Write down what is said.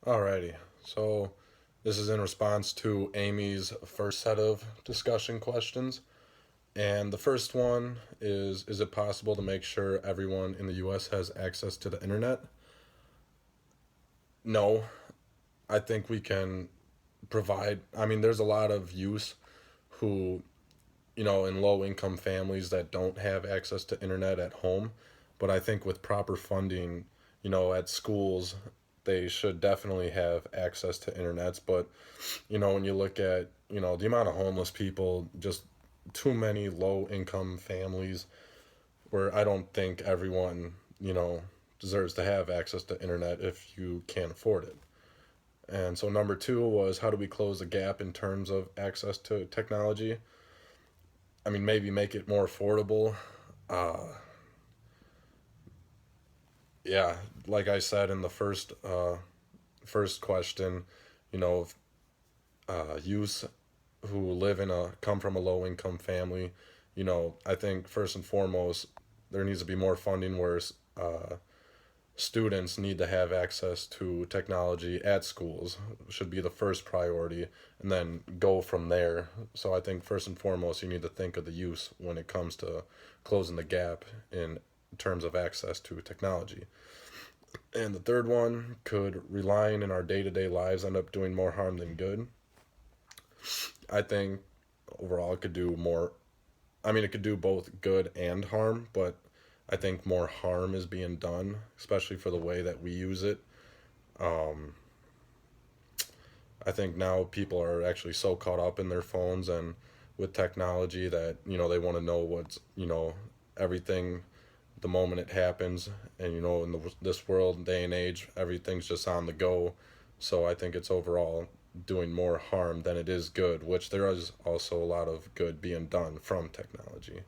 Alrighty, so this is in response to Amy's first set of discussion questions. And the first one is it possible to make sure everyone in the US has access to the internet? No, I think we can provide, I mean, there's a lot of youth who, in low income families that don't have access to internet at home. But I think with proper funding, at schools, they should definitely have access to internets. But when you look at, the amount of homeless people, just too many low income families where I don't think everyone, deserves to have access to internet if you can't afford it. And so number two was, how do we close the gap in terms of access to technology? I mean, maybe make it more affordable. Uh, yeah, like I said in the first question, if, youth who come from a low income family, I think first and foremost there needs to be more funding where uh, students need to have access to technology at schools should be the first priority, and then go from there. So I think first and foremost you need to think of the youth when it comes to closing the gap in terms of access to technology. And the third one, could relying in our day-to-day lives end up doing more harm than good? I think overall it could do more. I mean, it could do both good and harm, but I think more harm is being done, especially for the way that we use it. Um, I think now people are actually so caught up in their phones and with technology that, they want to know what's, everything the moment it happens. And, in this world, day and age, everything's just on the go. So I think it's overall doing more harm than it is good, which there is also a lot of good being done from technology.